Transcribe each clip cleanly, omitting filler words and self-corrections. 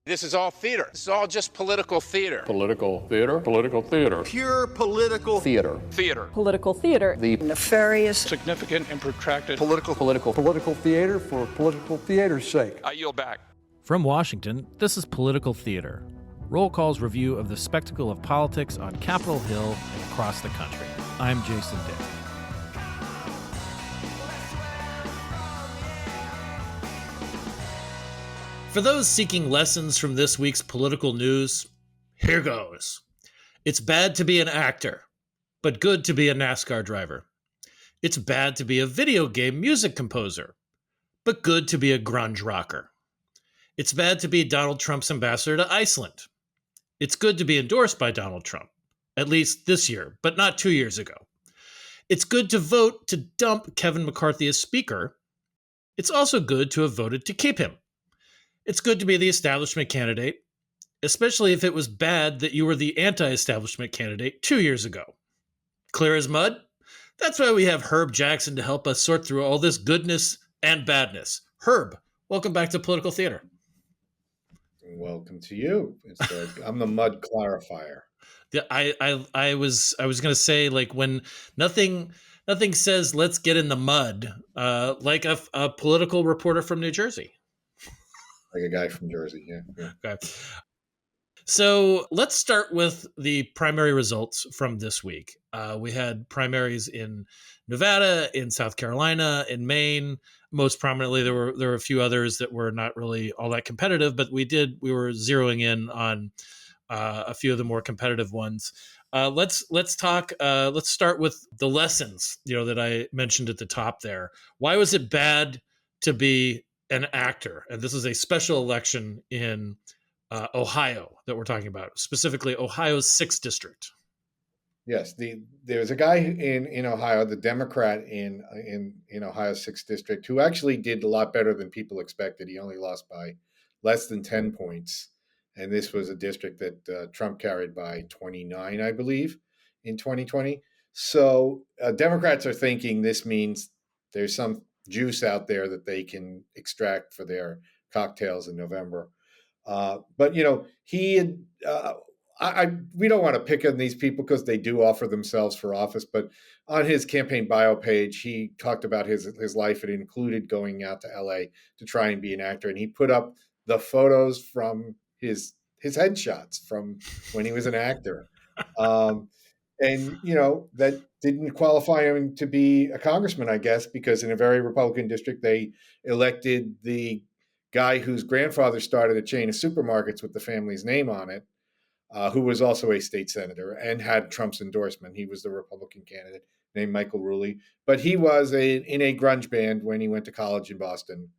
This is all theater. This is all just political theater. Political theater. Political theater. Pure political Theater. Theater. Political theater. The nefarious, Significant and protracted political theater for political theater's sake. I yield back. From Washington, this is Political Theater, Roll Call's review of the spectacle of politics on Capitol Hill and across the country. I'm Jason Dick. For those seeking lessons from this week's political news, here goes. It's bad to be an actor, but good to be a NASCAR driver. It's bad to be a video game music composer, but good to be a grunge rocker. It's bad to be Donald Trump's ambassador to Iceland. It's good to be endorsed by Donald Trump, at least this year, but not 2 years ago. It's good to vote to dump Kevin McCarthy as speaker. It's also good to have voted to keep him. It's good to be the establishment candidate, especially if it was bad that you were the anti-establishment candidate 2 years ago. Clear as mud? That's why we have Herb Jackson to help us sort through all this goodness and badness. Herb, welcome back to Political Theater. Welcome to you. I'm the mud clarifier. Yeah, I was going to say, like, when nothing says let's get in the mud, like a political reporter from New Jersey. Like a guy from Jersey, yeah. Okay. So let's start with the primary results from this week. We had primaries in Nevada, in South Carolina, in Maine. Most prominently, there were a few others that were not really all that competitive, but we were zeroing in on a few of the more competitive ones. Let's start with the lessons, that I mentioned at the top there. Why was it bad to be an actor? And this is a special election in Ohio that we're talking about, specifically Ohio's 6th district. Yes, there's a guy in Ohio, the Democrat in Ohio's 6th district, who actually did a lot better than people expected. He only lost by less than 10 points. And this was a district that Trump carried by 29, I believe, in 2020. So Democrats are thinking this means there's some juice out there that they can extract for their cocktails in November. But he had. We don't want to pick on these people because they do offer themselves for office. But on his campaign bio page, he talked about his life. It included going out to LA to try and be an actor, and he put up the photos from his headshots from when he was an actor. And, that didn't qualify him to be a congressman, I guess, because in a very Republican district, they elected the guy whose grandfather started a chain of supermarkets with the family's name on it, who was also a state senator and had Trump's endorsement. He was the Republican candidate named Michael Rulli, but he was in a grunge band when he went to college in Boston.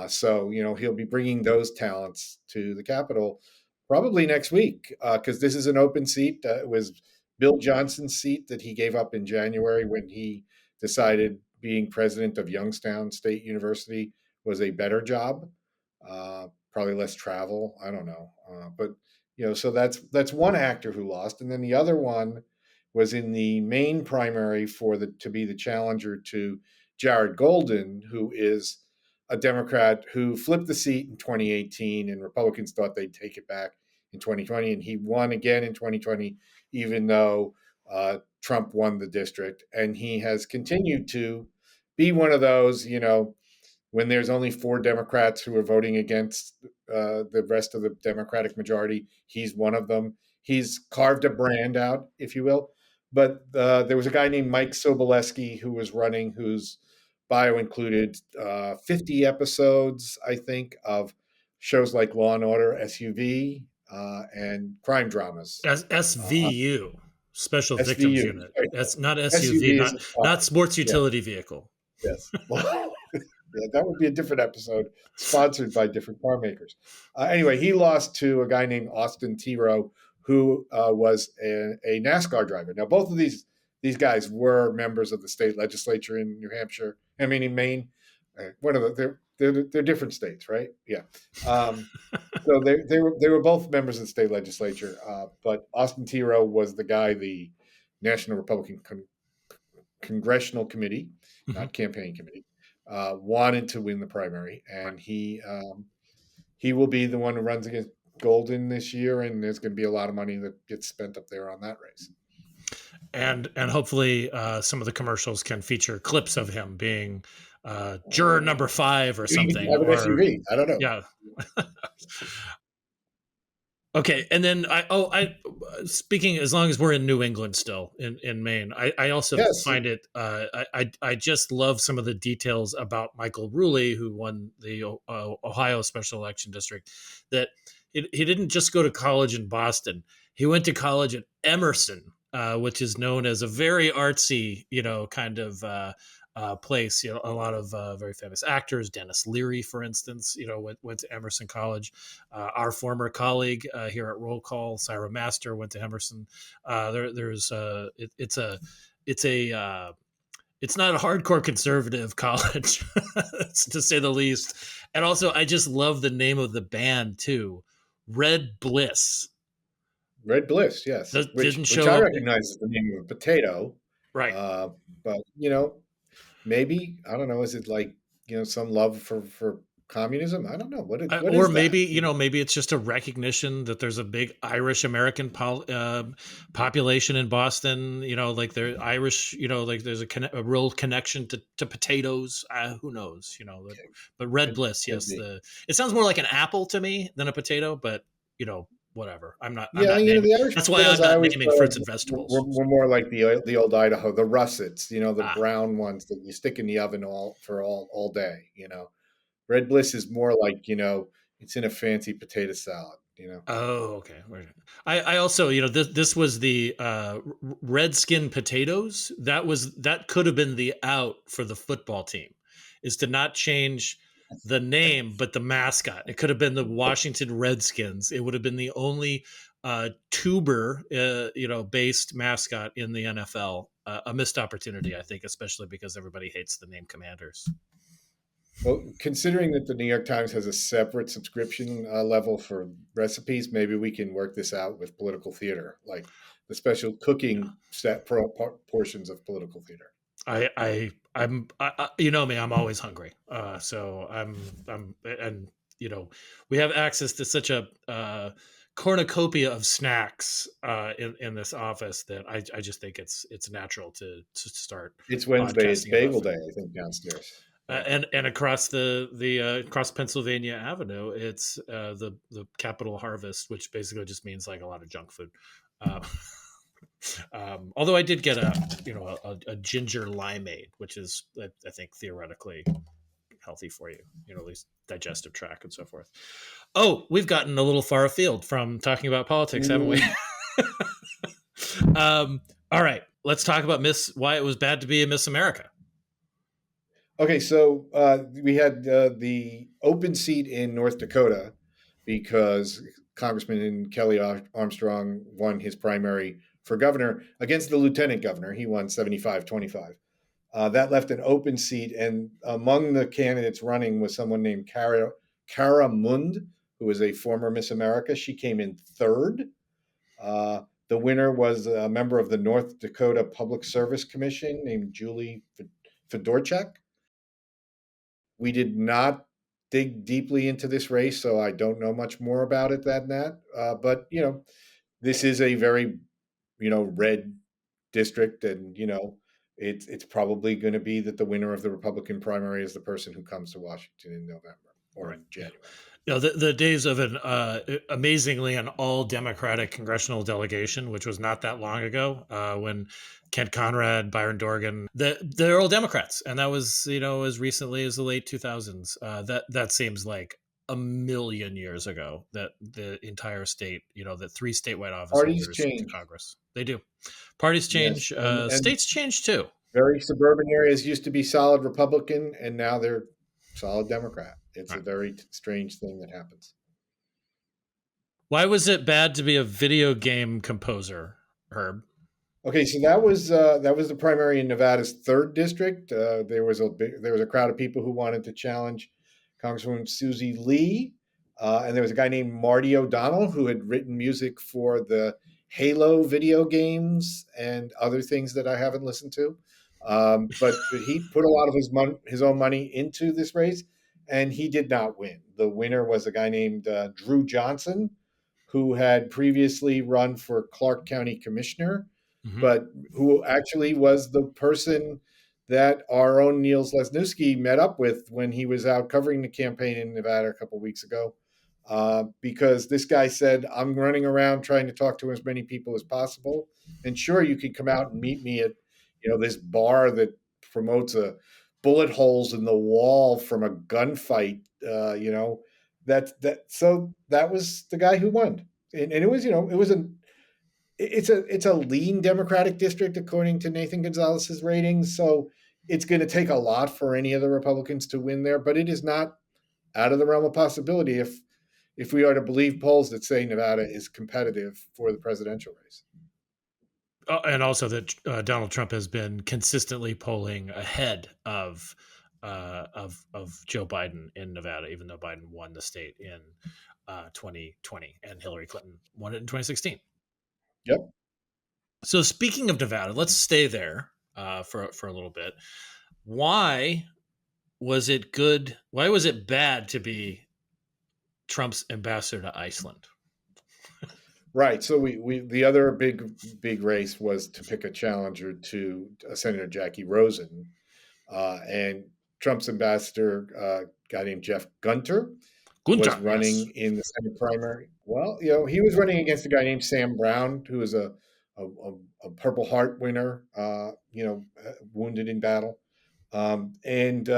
So he'll be bringing those talents to the Capitol probably next week because this is an open seat. It was Bill Johnson's seat that he gave up in January when he decided being president of Youngstown State University was a better job, probably less travel. I don't know. But, so that's one actor who lost. And then the other one was in the main primary to be the challenger to Jared Golden, who is a Democrat who flipped the seat in 2018 and Republicans thought they'd take it back in 2020. And he won again in 2020, even though Trump won the district. And he has continued to be one of those, when there's only 4 Democrats who are voting against the rest of the Democratic majority, he's one of them. He's carved a brand out, if you will. But there was a guy named Mike Sobolewski who was running, whose bio included 50 episodes, I think, of shows like Law and Order, SUV, and crime dramas. SVU, Special SVU. Victims Unit. That's not SUV, not sports utility vehicle. Yes. Yeah, that would be a different episode, sponsored by different car makers. Anyway, he lost to a guy named Austin Tiro, who was a NASCAR driver. Now, both of these guys were members of the state legislature in New Hampshire. I mean, in Maine. They're different states, right? Yeah. So they were both members of the state legislature. But Austin Tiro was the guy, the National Republican Congressional Committee, not campaign committee, wanted to win the primary, and he he will be the one who runs against Golden this year, and there's going to be a lot of money that gets spent up there on that race. And hopefully some of the commercials can feature clips of him being juror number 5 or something. Have an Or, SUV. I don't know. yeah. Okay, and then speaking, as long as we're in New England still, in Maine, I also find it, I just love some of the details about Michael Ruley, who won the Ohio Special Election District, that he didn't just go to college in Boston. He went to college at Emerson, which is known as a very artsy, kind of place. A lot of very famous actors, Dennis Leary, for instance, went to Emerson College. Our former colleague here at Roll Call, Syra Master, went to Emerson. It's not a hardcore conservative college, to say the least. And also, I just love the name of the band too, Red Bliss. Red Bliss, yes, which I recognize as the name of a potato, right? But maybe, I don't know. Is it like, some love for communism? I don't know. What or is maybe that? Maybe it's just a recognition that there's a big Irish American population in Boston. Like they're Irish. Like there's a real connection to potatoes. Who knows? But Red Bliss, yes. It sounds more like an apple to me than a potato, but whatever. I'm not naming. The Irish That's why I'm not naming fruits and vegetables. We're more like the old Idaho, the russets, the brown ones that you stick in the oven all day. Red Bliss is more like, it's in a fancy potato salad. Oh, okay. I also, this was the Redskin potatoes. That could have been the out for the football team, is to not change the name, but the mascot. It could have been the Washington Redskins. It would have been the only tuber, based mascot in the NFL. A missed opportunity, I think, especially because everybody hates the name Commanders. Well, considering that the New York Times has a separate subscription level for recipes, maybe we can work this out with political theater, like the special cooking set portions of political theater. I'm you know me, I'm always hungry. So I'm and we have access to such a cornucopia of snacks in this office that I just think it's natural to start. It's Wednesday. It's Bagel Day, I think, downstairs. And across the across Pennsylvania Avenue, it's the Capitol Harvest, which basically just means like a lot of junk food. Although I did get a ginger limeade, which is, I think, theoretically healthy for you, at least digestive tract and so forth. Oh, we've gotten a little far afield from talking about politics, haven't we? All right, let's talk about why it was bad to be a Miss America. Okay, so we had the open seat in North Dakota because Congressman Kelly Armstrong won his primary for governor against the lieutenant governor. He won 75-25. That left an open seat, and among the candidates running was someone named Cara Mund, who was a former Miss America. She came in third. The winner was a member of the North Dakota Public Service Commission named Julie Fedorchak. We did not dig deeply into this race, so I don't know much more about it than that. But, this is a very, red district, and, it's probably going to be that the winner of the Republican primary is the person who comes to Washington in November or in January. The days of an amazingly an all Democratic congressional delegation, which was not that long ago, when Kent Conrad, Byron Dorgan, they're all Democrats, and that was as recently as the late 2000s. That seems like a million years ago. That the entire state, that 3 statewide office holders to Congress, they do. Parties change, yes, and states change too. Very suburban areas used to be solid Republican, and now they're solid Democrat. It's a very strange thing that happens. Why was it bad to be a video game composer, Herb? Okay, so that was the primary in Nevada's 3rd district. There was a crowd of people who wanted to challenge Congresswoman Susie Lee, and there was a guy named Marty O'Donnell who had written music for the Halo video games and other things that I haven't listened to. But he put a lot of his own money into this race, and he did not win. The winner was a guy named Drew Johnson, who had previously run for Clark County Commissioner, Mhm. but who actually was the person that our own Niels Lesniewski met up with when he was out covering the campaign in Nevada a couple of weeks ago. Because this guy said, I'm running around trying to talk to as many people as possible. And sure, you can come out and meet me at, this bar that promotes a bullet holes in the wall from a gunfight. So that was the guy who won. And it was, it's a lean Democratic district according to Nathan Gonzalez's ratings. So it's going to take a lot for any of the Republicans to win there, but it is not out of the realm of possibility if we are to believe polls that say Nevada is competitive for the presidential race. And also that Donald Trump has been consistently polling ahead of Joe Biden in Nevada, even though Biden won the state in 2020 and Hillary Clinton won it in 2016. Yep. So speaking of Nevada, let's stay there for a little bit. Why was it good? Why was it bad to be Trump's ambassador to Iceland? Right. So we the other big race was to pick a challenger to Senator Jackie Rosen, and Trump's ambassador, a guy named Jeff Gunter, was running Yes. in the Senate primary. Well, he was running against a guy named Sam Brown, who is a Purple Heart winner, wounded in battle. And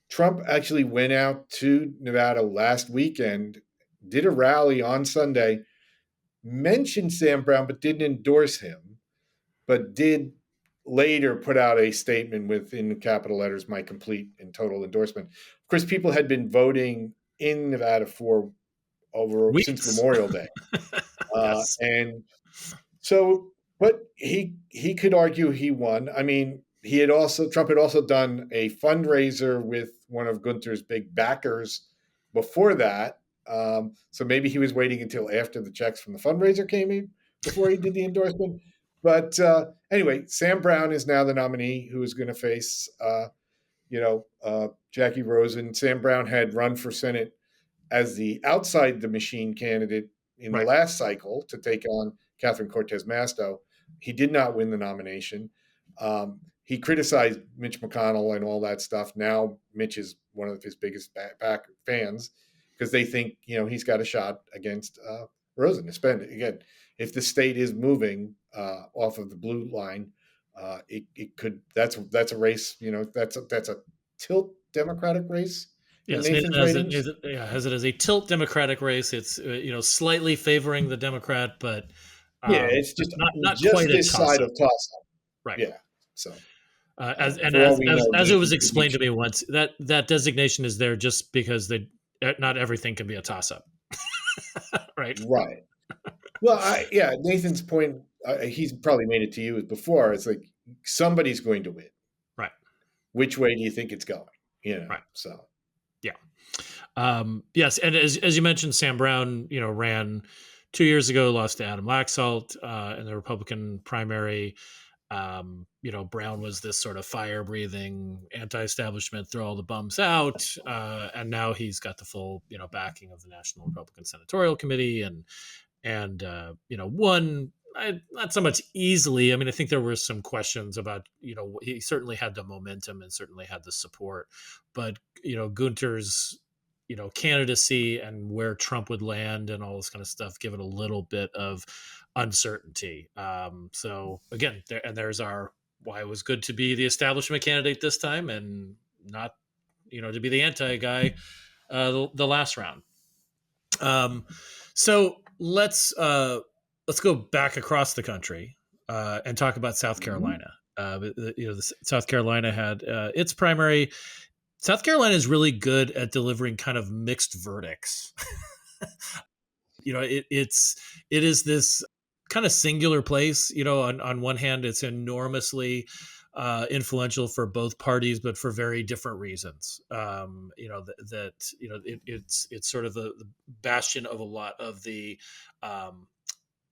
Trump actually went out to Nevada last weekend, did a rally on Sunday, mentioned Sam Brown, but didn't endorse him, but did later put out a statement within capital letters, my complete and total endorsement. Of course, people had been voting in Nevada for since Weeks. Memorial Day. Yes. And so, but he could argue he won. I mean, Trump had also done a fundraiser with one of Gunter's big backers before that. So maybe he was waiting until after the checks from the fundraiser came in before he did the endorsement. But anyway, Sam Brown is now the nominee who is going to face, Jackie Rosen. Sam Brown had run for Senate as the outside the machine candidate in the Right. last cycle to take on Catherine Cortez Masto. He did not win the nomination. He criticized Mitch McConnell and all that stuff. Now Mitch is one of his biggest back fans because they think he's got a shot against Rosen. Again, if the state is moving off of the blue line, it could. That's a race. That's a tilt Democratic race. Yes, Nathan's ratings. has it as a tilt Democratic race. It's slightly favoring the Democrat, but Yeah, it's just not quite a this side toss-up. of toss-up. Right. Yeah. So as Nathan it was could explained be to me once, that designation is there just because not everything can be a toss-up. Right. right. Well, Nathan's point, he's probably made it to you before. It's like somebody's going to win. Right. Which way do you think it's going? Right. So yeah. Yes, and as you mentioned, Sam Brown, ran 2 years ago, lost to Adam Laxalt in the Republican primary. Brown was this sort of fire-breathing anti-establishment, throw all the bums out, and now he's got the full, backing of the National Republican Senatorial Committee, and won not so much easily. I mean, I think there were some questions about, he certainly had the momentum and certainly had the support, but Gunter's candidacy and where Trump would land and all this kind of stuff give it a little bit of uncertainty. So again, there's why it was good to be the establishment candidate this time and not to be the anti guy the last round. So let's go back across the country and talk about South Carolina. South Carolina had its primary. South Carolina is really good at delivering kind of mixed verdicts. It is this kind of singular place. On one hand, it's enormously influential for both parties, but for very different reasons. It's sort of the bastion of a lot of the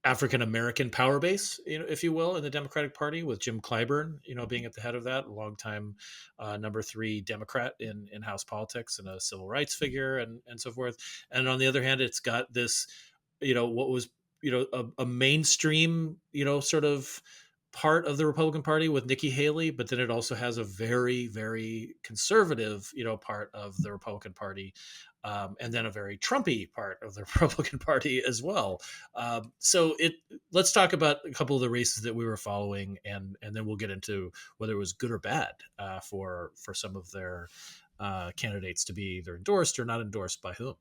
African American power base, if you will, in the Democratic Party, with Jim Clyburn, being at the head of that, a longtime number 3 Democrat in House politics and a civil rights figure, and so forth. And on the other hand, it's got this, what was, a mainstream, sort of part of the Republican Party with Nikki Haley, but then it also has a very, very conservative, part of the Republican Party, and then a very Trumpy part of the Republican Party as well. Let's talk about a couple of the races that we were following, and then we'll get into whether it was good or bad for some of their candidates to be either endorsed or not endorsed by whom.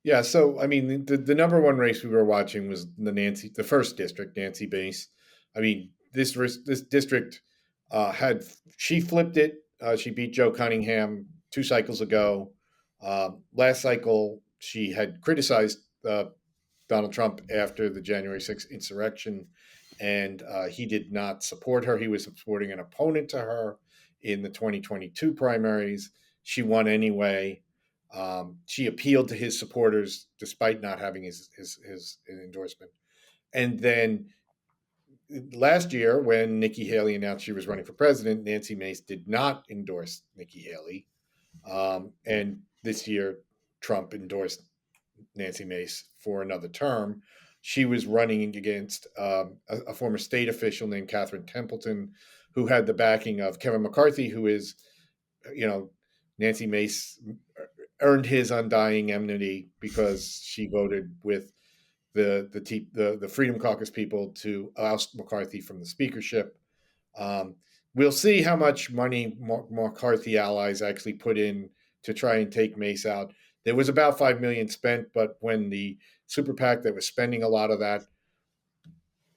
Yeah, so I mean, the number one race we were watching was the first district, Nancy Base. I mean, this district she flipped it. She beat Joe Cunningham 2 cycles ago. Last cycle, she had criticized Donald Trump after the January 6th insurrection, and he did not support her. He was supporting an opponent to her in the 2022 primaries. She won anyway. She appealed to his supporters despite not having his endorsement. And then last year, when Nikki Haley announced she was running for president, Nancy Mace did not endorse Nikki Haley. And this year, Trump endorsed Nancy Mace for another term. She was running against a former state official named Catherine Templeton, who had the backing of Kevin McCarthy, who is, Nancy Mace earned his undying enmity because she voted with the Freedom Caucus people to oust McCarthy from the speakership. We'll see how much money McCarthy allies actually put in to try and take Mace out. There was about $5 million spent, but when the super PAC that was spending a lot of that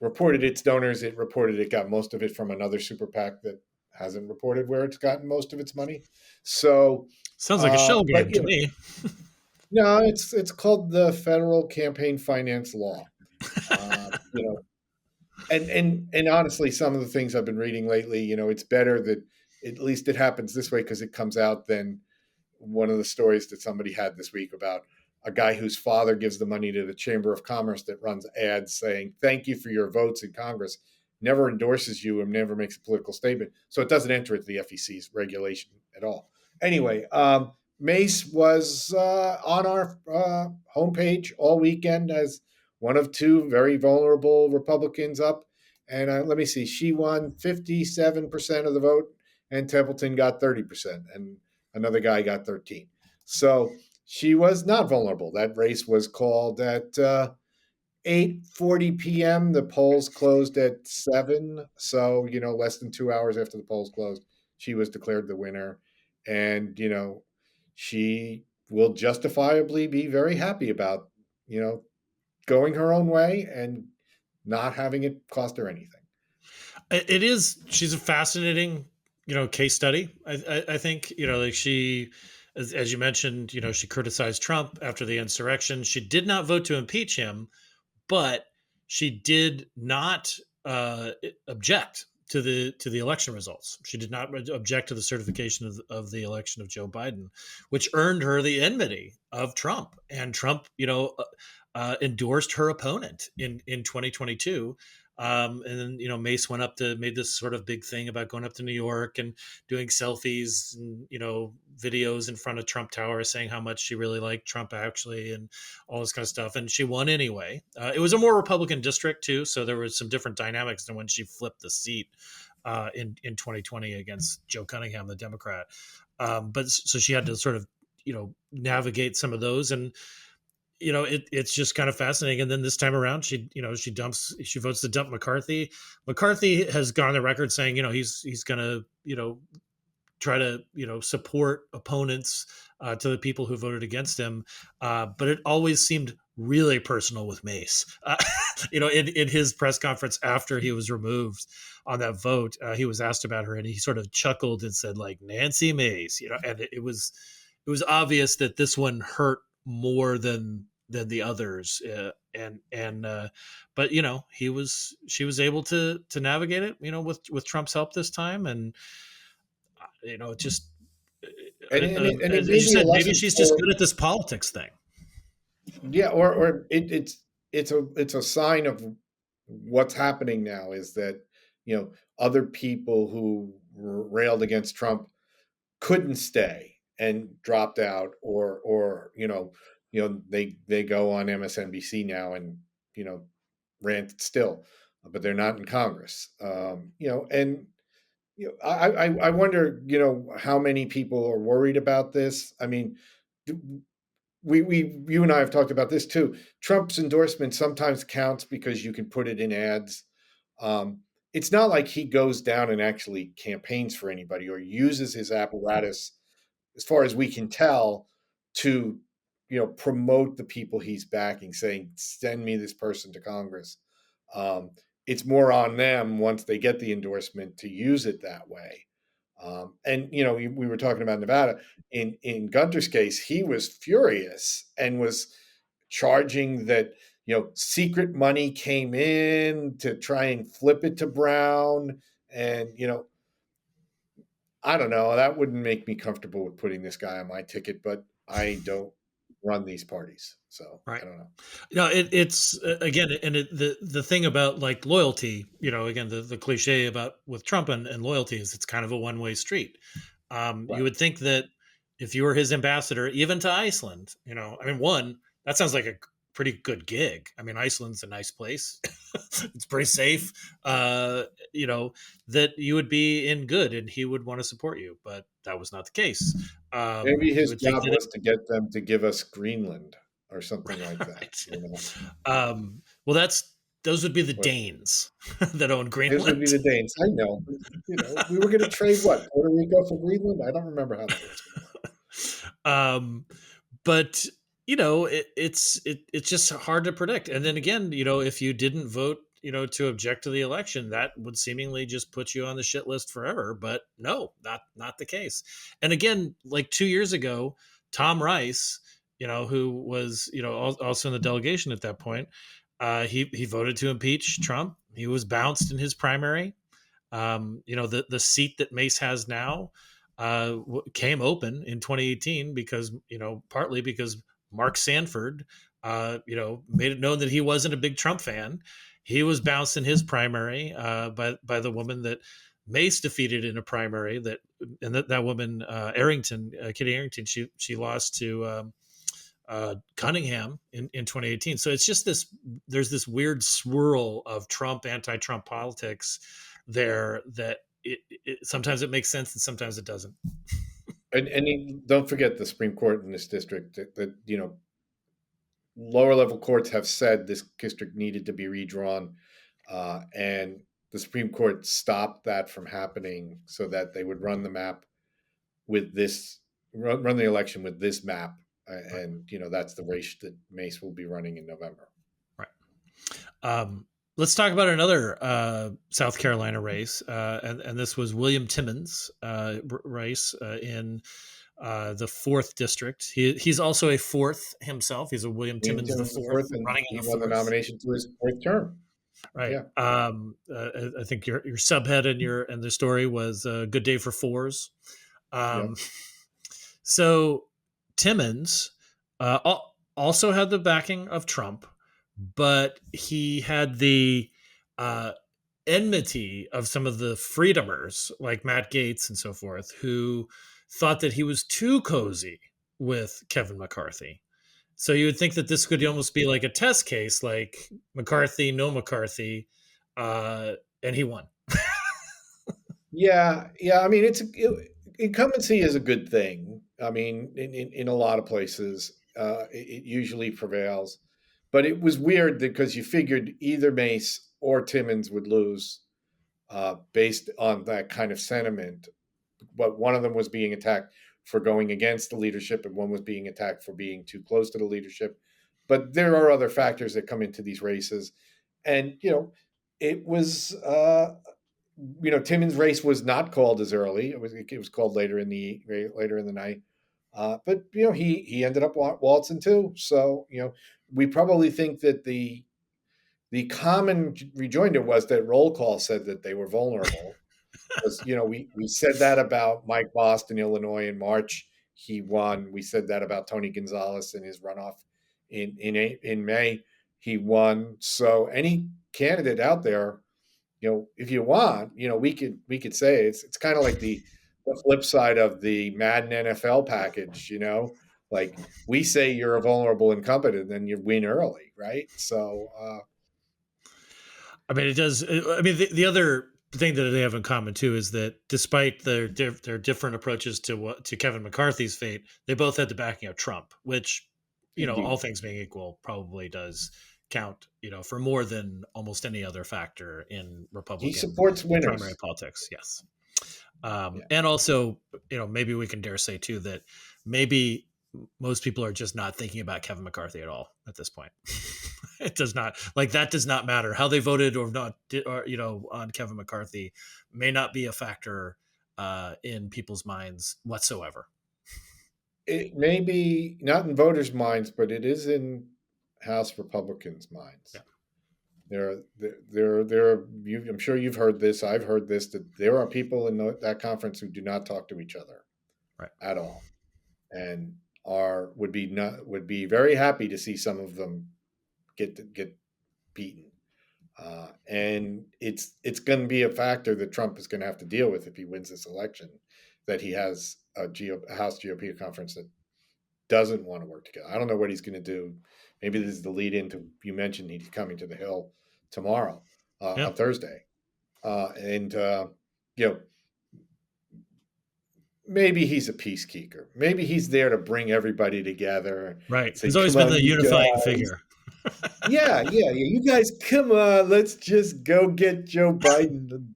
reported its donors, it reported it got most of it from another super PAC that hasn't reported where it's gotten most of its money. So sounds like a shell game to me. No, it's called the Federal Campaign Finance Law. And honestly, some of the things I've been reading lately, it's better that at least it happens this way because it comes out than one of the stories that somebody had this week about a guy whose father gives the money to the Chamber of Commerce that runs ads saying, "Thank you for your votes in Congress," never endorses you and never makes a political statement. So it doesn't enter into the FEC's regulation at all. Anyway, Mace was on our homepage all weekend as one of 2 very vulnerable Republicans up. And let me see, she won 57% of the vote, and Templeton got 30%, and another guy got 13%. So she was not vulnerable. That race was called at 8:40 p.m. The polls closed at 7. So, less than 2 hours after the polls closed, she was declared the winner. And, she will justifiably be very happy about, going her own way and not having it cost her anything. It is. She's a fascinating, case study. I think, like she, as you mentioned, she criticized Trump after the insurrection. She did not vote to impeach him, but she did not object to the election results. She did not object to the certification of the election of Joe Biden, which earned her the enmity of Trump. And Trump, endorsed her opponent in 2022. And then, Mace made this sort of big thing about going up to New York and doing selfies and, videos in front of Trump Tower saying how much she really liked Trump actually, and all this kind of stuff. And she won anyway. It was a more Republican district too. So there was some different dynamics than when she flipped the seat in 2020 against Joe Cunningham, the Democrat. But so she had to sort of, navigate some of those, and it's just kind of fascinating. And then this time around, she votes to dump McCarthy. McCarthy has gone on the record saying, he's going to, try to, support opponents to the people who voted against him. But it always seemed really personal with Mace. In his press conference after he was removed on that vote, he was asked about her and he sort of chuckled and said, like, Nancy Mace, and it was obvious that this one hurt more than the others, but she was able to navigate it, with Trump's help this time, and just as you said, maybe she's just good at this politics thing. Yeah, or it's it's a sign of what's happening now is that other people who railed against Trump couldn't stay and dropped out, or they go on MSNBC now and rant still, but they're not in Congress. And I wonder how many people are worried about this. I mean, you and I have talked about this too. Trump's endorsement sometimes counts because you can put it in ads. It's not like he goes down and actually campaigns for anybody or uses his apparatus, as far as we can tell, to promote the people he's backing, saying, "Send me this person to Congress." Um, it's more on them once they get the endorsement to use it that way. And we were talking about Nevada. In Gunter's case, he was furious and was charging that secret money came in to try and flip it to Brown, and I don't know. That wouldn't make me comfortable with putting this guy on my ticket, but I don't run these parties, so Right. I don't know. It's again, and the thing about like loyalty, again, the cliche about with Trump and loyalty is it's kind of a one-way street. You Right. would think that if you were his ambassador, even to Iceland, I mean, one, that sounds like a pretty good gig. I mean, Iceland's a nice place. It's pretty safe. That you would be in good and he would want to support you, but that was not the case. Maybe You his would think job that was to get them to give us Greenland or something like that. right. Well, those would be the But Danes that own his would Greenland. be the Danes. I know. But, we were going to trade what? Puerto Rico for Greenland? I don't remember how that was going to um, but it's just hard to predict. And then again, if you didn't vote, to object to the election, that would seemingly just put you on the shit list forever. But no, not the case. And again, like 2 years ago, Tom Rice, who was also in the delegation at that point, he voted to impeach Trump. He was bounced in his primary. The seat that Mace has now came open in 2018 because partly because Mark Sanford made it known that he wasn't a big Trump fan. He was bounced in his primary by the woman that Mace defeated in a primary, that woman Kitty Arrington, she lost to Cunningham in 2018. So it's just there's this weird swirl of anti-Trump politics there that sometimes it makes sense and sometimes it doesn't. And don't forget the Supreme Court in this district that lower level courts have said this district needed to be redrawn, and the Supreme Court stopped that from happening so that they would run the map with this, run the election with this map, and that's the race that Mace will be running in November. Right. Let's talk about another South Carolina race, and this was William Timmons' race in the 4th district. He's also a 4th himself. He's a William Timmons the 4th, and running he in the won the 4th. nomination to his 4th term. Right. Yeah. I think your subhead and the story was a good day for 4s. Yep. So Timmons also had the backing of Trump, but he had the enmity of some of the freedomers like Matt Gaetz and so forth, who thought that he was too cozy with Kevin McCarthy. So you would think that this could almost be like a test case, like McCarthy, no McCarthy, and he won. Yeah. I mean, incumbency is a good thing. I mean, in a lot of places, it usually prevails. But it was weird because you figured either Mace or Timmons would lose based on that kind of sentiment. But one of them was being attacked for going against the leadership, and one was being attacked for being too close to the leadership. But there are other factors that come into these races. And, it was, Timmons' race was not called as early. It was called later in the night. But he ended up waltzing too. So we probably think that the common rejoinder was that roll call said that they were vulnerable. Because we said that about Mike Boston, Illinois in March. He won. We said that about Tony Gonzalez in his runoff in May. He won. So any candidate out there, if you want, we could say it's kind of like the flip side of the Madden NFL package, like we say you're a vulnerable incumbent and then you win early, right? So I mean, it does. I mean, the other thing that they have in common too is that despite their different approaches to Kevin McCarthy's fate, they both had the backing of Trump, which, indeed. all things being equal, probably does count, for more than almost any other factor in Republican He supports winners. primary politics. Yes. And also, maybe we can dare say too that maybe most people are just not thinking about Kevin McCarthy at all at this point. It does not, like, that does not matter. How they voted or not, or on Kevin McCarthy may not be a factor in people's minds whatsoever. It may be not in voters' minds, but it is in House Republicans' minds. Yeah. I'm sure you've heard this. I've heard this, that there are people in that conference who do not talk to each other, right, at all, and would be very happy to see some of them get beaten. And it's going to be a factor that Trump is going to have to deal with if he wins this election, that he has a House GOP conference that doesn't want to work together. I don't know what he's going to do. Maybe this is the lead into, you mentioned he's coming to the Hill tomorrow, on Thursday. Maybe he's a peacekeeper. Maybe he's there to bring everybody together. Right. Say, he's always been the unifying figure. Yeah. You guys, come on, let's just go get Joe Biden.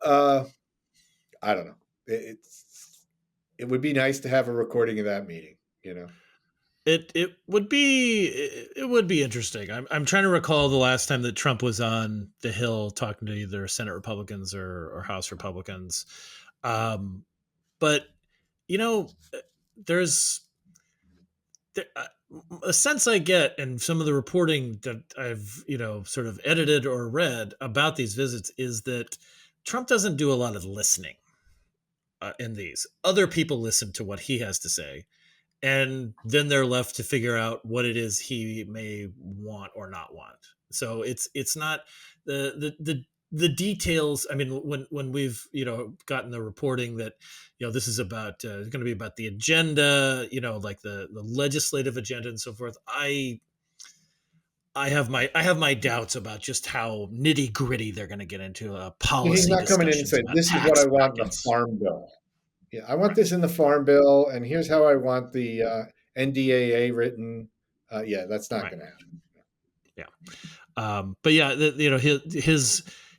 I don't know. It would be nice to have a recording of that meeting. It would be interesting. I'm trying to recall the last time that Trump was on the Hill talking to either Senate Republicans or House Republicans. But there's a sense I get, and some of the reporting that I've sort of edited or read about these visits, is that Trump doesn't do a lot of listening in these. Other people listen to what he has to say, and then they're left to figure out what it is he may want or not want. So it's not the details. I mean, when we've gotten the reporting that this is about going to be about the agenda, like the legislative agenda and so forth, I have my doubts about just how nitty gritty they're going to get into a policy. He's not coming in and saying, "This is what I want in the farm bill." Yeah, I want this in the farm bill, and here's how I want the NDAA written. That's not going to happen. Yeah, but yeah,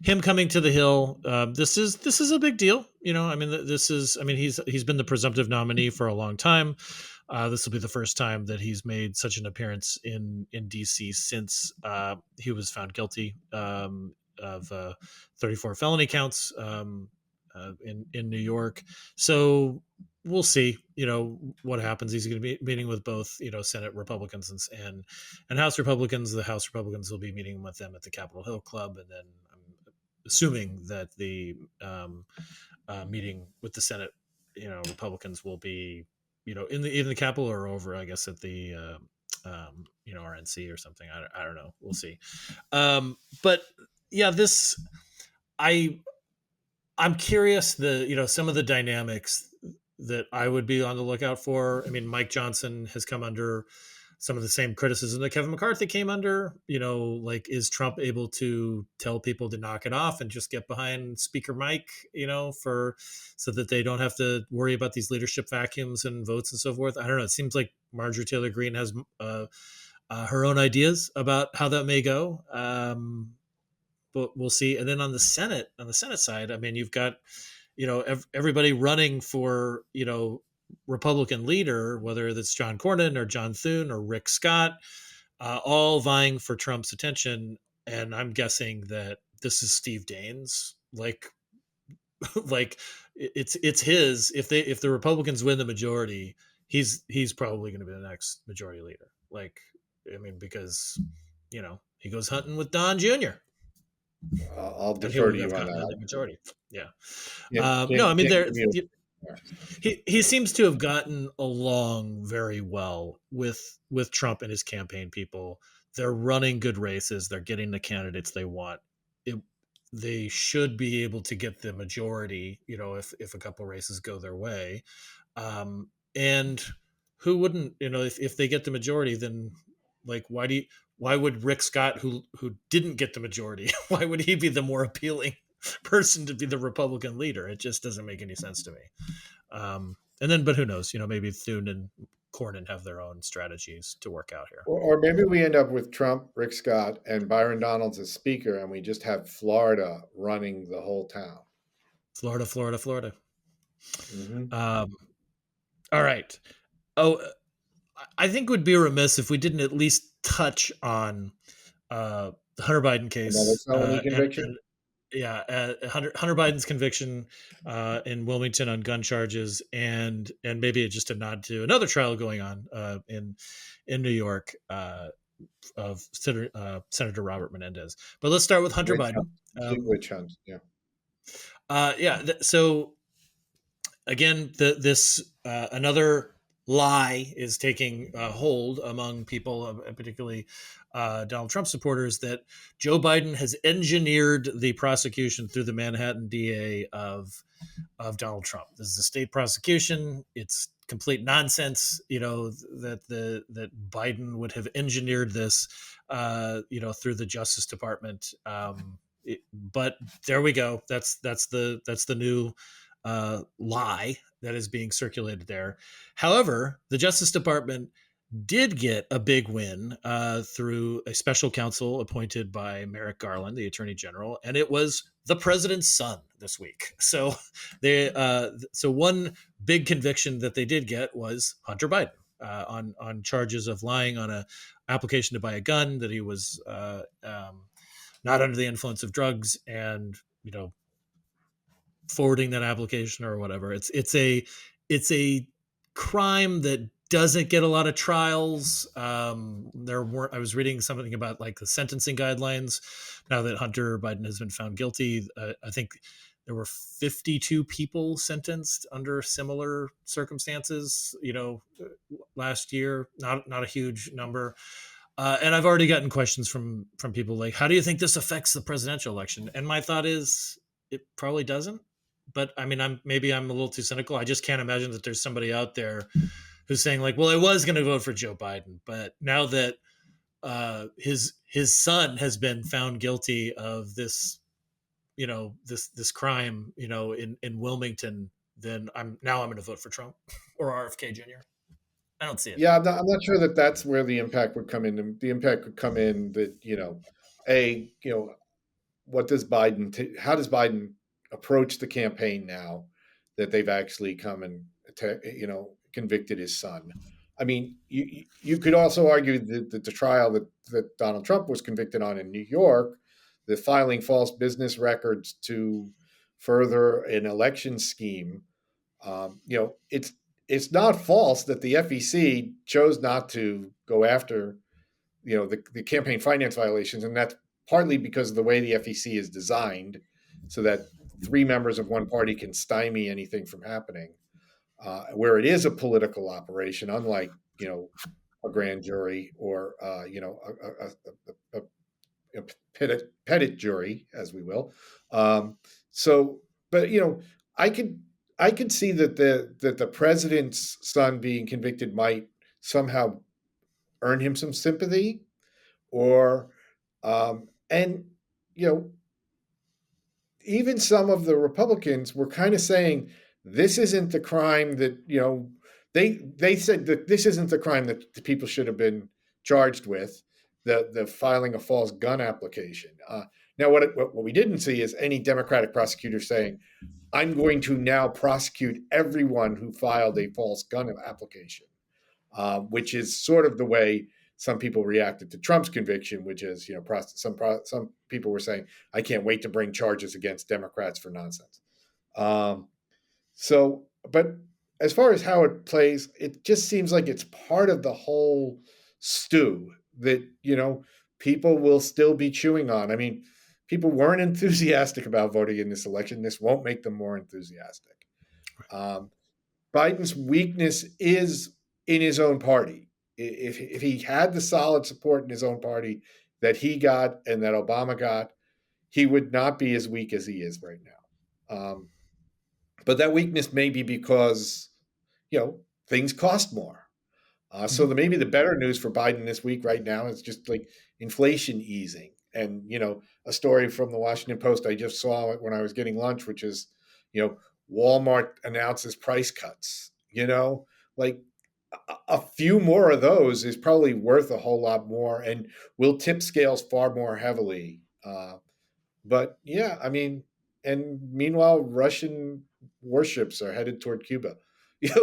him coming to the Hill, this is a big deal. He's been the presumptive nominee for a long time. This will be the first time that he's made such an appearance in DC since he was found guilty of 34 felony counts in New York. So we'll see, what happens. He's going to be meeting with both, Senate Republicans and House Republicans. The House Republicans will be meeting with them at the Capitol Hill Club, and then I'm assuming that the meeting with the Senate, Republicans will be, in the Capitol or over, I guess, at the RNC or something. I don't know. We'll see. But yeah, I'm curious some of the dynamics that I would be on the lookout for. I mean, Mike Johnson has come under some of the same criticism that Kevin McCarthy came under. Like, is Trump able to tell people to knock it off and just get behind Speaker Mike, so that they don't have to worry about these leadership vacuums and votes and so forth? I don't know. It seems like Marjorie Taylor Greene has her own ideas about how that may go. But we'll see. And then on the Senate side, I mean, you've got, everybody running for, Republican leader, whether that's John Cornyn or John Thune or Rick Scott, all vying for Trump's attention. And I'm guessing that this is Steve Daines. Like it's his. If the Republicans win the majority, he's probably going to be the next majority leader. Because he goes hunting with Don Jr. I'll defer to you on that. The majority. Yeah. Yeah, No, I mean, He seems to have gotten along very well with Trump and his campaign people. They're running good races. They're getting the candidates they want. It, they should be able to get the majority, if a couple races go their way. And who wouldn't, if they get the majority, then like why would Rick Scott, who didn't get the majority, why would he be the more appealing person to be the Republican leader? It just doesn't make any sense to me. And then, but who knows? Maybe Thune and Cornyn have their own strategies to work out here. Or maybe we end up with Trump, Rick Scott, and Byron Donalds as speaker, and we just have Florida running the whole town. Florida. Mm-hmm. All right. Oh, I think would be remiss if we didn't at least touch on the Hunter Biden case. Another felony conviction. Hunter Biden's conviction in Wilmington on gun charges, and maybe just a nod to another trial going on in New York of Senator Robert Menendez. But let's start with Hunter Biden. Witch hunt, yeah. So again, this another lie is taking hold among people, particularly Donald Trump supporters, that Joe Biden has engineered the prosecution through the Manhattan DA of Donald Trump. This is a state prosecution. It's complete nonsense, that Biden would have engineered this, through the Justice Department. But there we go. That's the new lie that is being circulated there. However, the Justice Department did get a big win through a special counsel appointed by Merrick Garland, the Attorney General, and it was the president's son this week. So so one big conviction that they did get was Hunter Biden on charges of lying on a application to buy a gun, that he was not under the influence of drugs, and forwarding that application or whatever. It's a crime that doesn't get a lot of trials. I was reading something about like the sentencing guidelines now that Hunter Biden has been found guilty. I think there were 52 people sentenced under similar circumstances, last year. Not a huge number. And I've already gotten questions from people like, how do you think this affects the presidential election? And my thought is it probably doesn't. But I mean, I'm a little too cynical. I just can't imagine that there's somebody out there who's saying like, well, I was going to vote for Joe Biden, but now that his son has been found guilty of this, this crime, in Wilmington, then I'm going to vote for Trump or RFK Jr. I don't see it. Yeah, I'm not sure that that's where the impact would come in. The impact would come in that how does Biden approach the campaign now that they've actually come and convicted his son? I mean, you could also argue that the trial that Donald Trump was convicted on in New York, the filing false business records to further an election scheme, it's not false that the FEC chose not to go after the campaign finance violations, and that's partly because of the way the FEC is designed, so that 3 members of one party can stymie anything from happening, where it is a political operation, unlike a grand jury or a petit jury, as we will. But I could see that the president's son being convicted might somehow earn him some sympathy, or even some of the Republicans were kind of saying this isn't the crime that they said that this isn't the crime that the people should have been charged with, the filing a false gun application. Now, what we didn't see is any Democratic prosecutor saying, I'm going to now prosecute everyone who filed a false gun application, which is sort of the way some people reacted to Trump's conviction, which is, some people were saying, I can't wait to bring charges against Democrats for nonsense. But as far as how it plays, it just seems like it's part of the whole stew that, people will still be chewing on. I mean, people weren't enthusiastic about voting in this election. This won't make them more enthusiastic. Um, Biden's weakness is in his own party. If he had the solid support in his own party that he got and that Obama got, he would not be as weak as he is right now. But that weakness may be because, things cost more. So maybe the better news for Biden this week right now is just like inflation easing. And, a story from the Washington Post I just saw when I was getting lunch, which is, Walmart announces price cuts, like a few more of those is probably worth a whole lot more and will tip scales far more heavily. But yeah, I mean, and meanwhile, Russian warships are headed toward Cuba.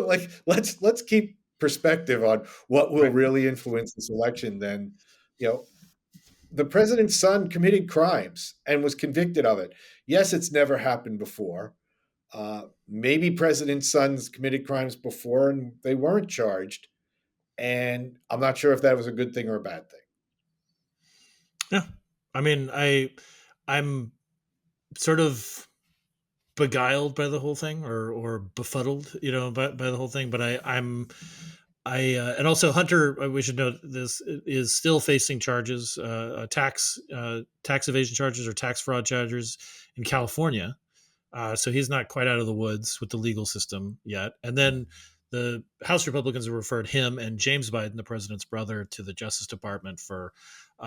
Like let's keep perspective on what will really influence this election. Then, the president's son committed crimes and was convicted of it. Yes, it's never happened before. Maybe president's sons committed crimes before and they weren't charged. And I'm not sure if that was a good thing or a bad thing. Yeah, I mean, I'm sort of beguiled by the whole thing, or befuddled, by the whole thing. But and also Hunter, we should note this, is still facing charges, tax evasion charges or tax fraud charges in California. So he's not quite out of the woods with the legal system yet. And then the House Republicans have referred him and James Biden, the president's brother, to the Justice Department for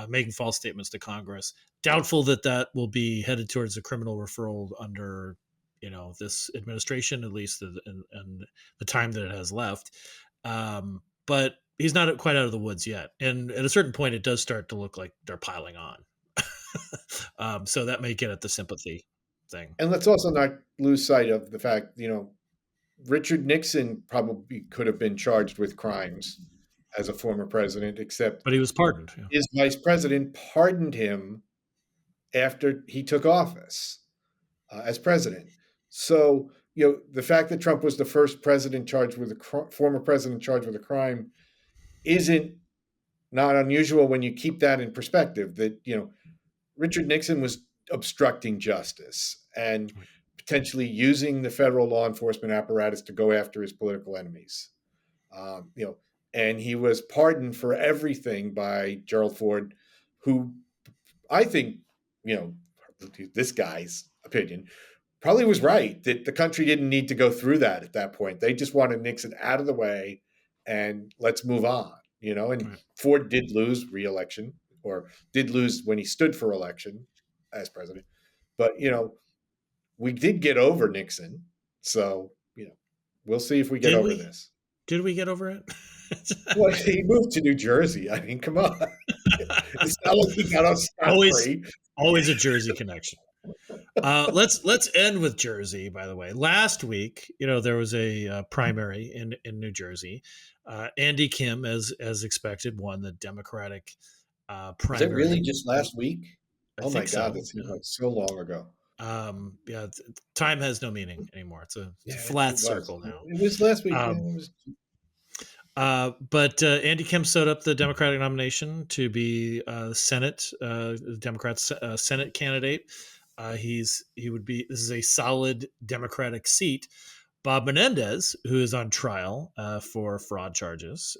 making false statements to Congress. Doubtful that will be headed towards a criminal referral under, this administration, at least and the time that it has left. But he's not quite out of the woods yet. And at a certain point, it does start to look like they're piling on. So that may get at the sympathy thing. And let's also not lose sight of the fact, Richard Nixon probably could have been charged with crimes as a former president, except But he was pardoned. Yeah. his vice president pardoned him after he took office as president. So, the fact that Trump was the first president charged with former president charged with a crime isn't not unusual when you keep that in perspective. That Richard Nixon was obstructing justice and potentially using the federal law enforcement apparatus to go after his political enemies. And he was pardoned for everything by Gerald Ford, who I think, this guy's opinion, probably was right that the country didn't need to go through that at that point. They just wanted Nixon out of the way and let's move on, and Ford did lose re-election, or did lose when he stood for election as president. But, we did get over Nixon. So, we'll see if we get over this. Did we get over it? Well, he moved to New Jersey. I mean, come on. It's not like he got us always a Jersey connection. Let's end with Jersey, by the way. Last week, there was a primary in New Jersey. Andy Kim, as expected, won the Democratic primary. Is it really just last week? Oh my God, so. that seems like so long ago. Time has no meaning anymore. It's a flat circle now. It was last week. But Andy Kim set up the Democratic nomination to be Senate, Democrats Senate candidate. He would be. This is a solid Democratic seat. Bob Menendez, who is on trial for fraud charges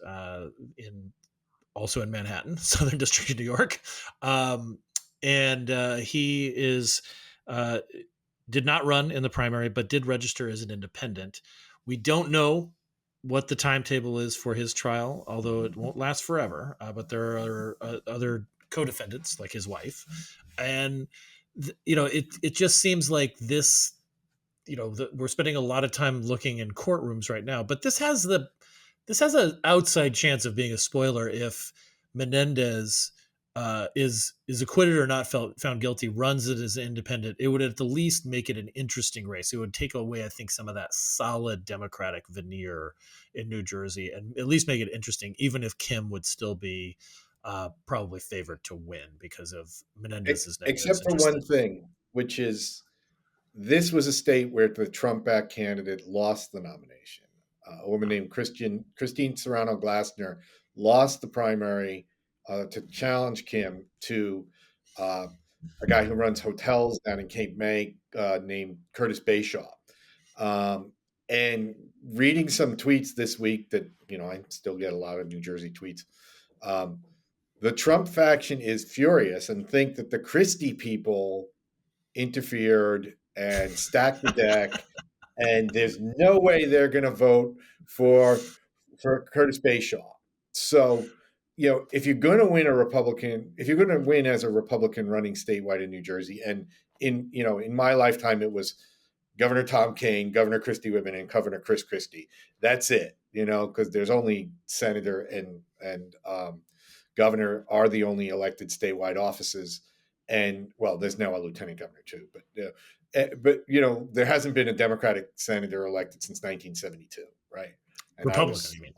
also in Manhattan, Southern District of New York, and he is did not run in the primary, but did register as an independent. We don't know what the timetable is for his trial, although it won't last forever. But there are other co-defendants, like his wife, and it just seems like this. We're spending a lot of time looking in courtrooms right now, but this has an outside chance of being a spoiler if Menendez is acquitted or not found guilty, runs it as an independent. It would at the least make it an interesting race. It would take away, I think, some of that solid Democratic veneer in New Jersey and at least make it interesting, even if Kim would still be probably favored to win because of Menendez's except for one thing, which is this was a state where the Trump-backed candidate lost the nomination. A woman named Christine Serrano-Glasner lost the primary to challenge Kim to a guy who runs hotels down in Cape May named Curtis Bayshaw. And reading some tweets this week that, I still get a lot of New Jersey tweets. The Trump faction is furious and think that the Christie people interfered and stacked the deck, and there's no way they're going to vote for Curtis Bayshaw. So, if you're going to win if you're going to win as a Republican running statewide in New Jersey, and in my lifetime, it was Governor Tom Kean, Governor Christie Whitman, and Governor Chris Christie. That's it, because there's only senator and governor are the only elected statewide offices. And there's now a lieutenant governor too, but there hasn't been a Democratic senator elected since 1972, right? And Republican, you mean?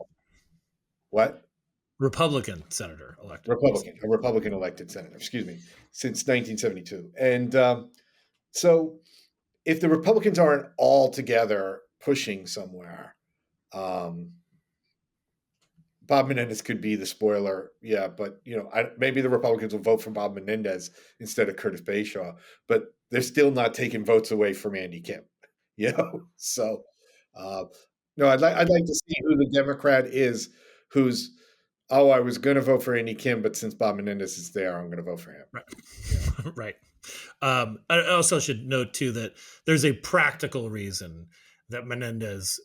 What? Republican senator elected. A Republican elected senator, excuse me, since 1972. And so if the Republicans aren't all together pushing somewhere, Bob Menendez could be the spoiler. Yeah, but maybe the Republicans will vote for Bob Menendez instead of Curtis Bayshaw, but they're still not taking votes away from Andy Kim. So no, I'd like to see who the Democrat is who's, I was going to vote for Andy Kim, but since Bob Menendez is there, I'm going to vote for him. Right. Right. I also should note too that there's a practical reason that Menendez,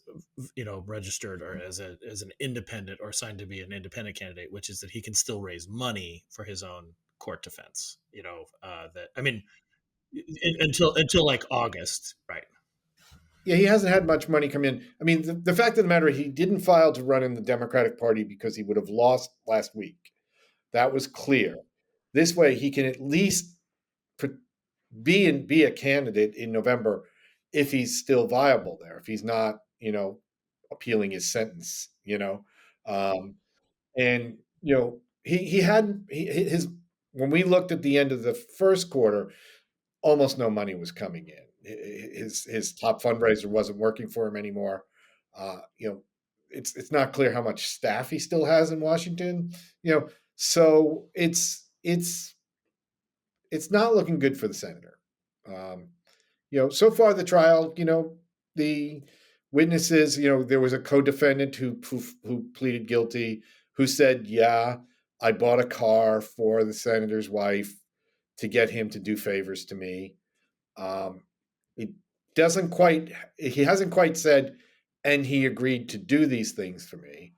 registered or as an independent or signed to be an independent candidate, which is that he can still raise money for his own court defense. Until like August, right? Yeah, he hasn't had much money come in. I mean, the fact of the matter, he didn't file to run in the Democratic Party because he would have lost last week. That was clear. This way, he can at least be a candidate in November if he's still viable there, if he's not, appealing his sentence, and he had when we looked at the end of the first quarter, almost no money was coming in. His top fundraiser wasn't working for him anymore. It's not clear how much staff he still has in Washington. So it's not looking good for the senator. So far the trial, the witnesses, there was a co-defendant who pleaded guilty, who said, "Yeah, I bought a car for the senator's wife to get him to do favors to me." He hasn't quite said, "And he agreed to do these things for me."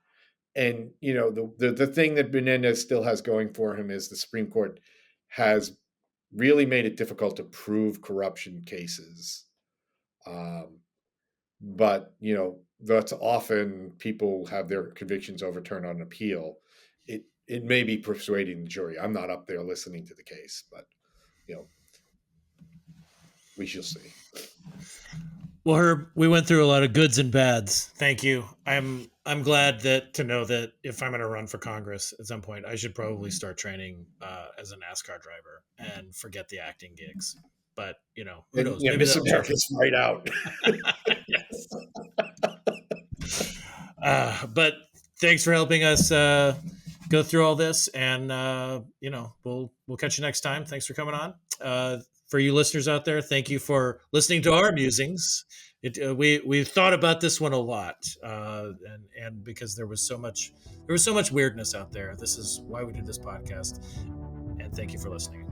And the thing that Menendez still has going for him is the Supreme Court has really made it difficult to prove corruption cases. But that's often people have their convictions overturned on appeal. It may be persuading the jury. I'm not up there listening to the case, but we shall see. Well, Herb, we went through a lot of goods and bads. Thank you. I'm glad to know that if I'm going to run for Congress at some point, I should probably start training as a NASCAR driver and forget the acting gigs. But who knows? Yeah, Miss America's right out. Yes. But thanks for helping us go through all this, and we'll catch you next time. Thanks for coming on. For you listeners out there, thank you for listening to our musings. We thought about this one a lot, and because there was so much weirdness out there. This is why we did this podcast. And thank you for listening.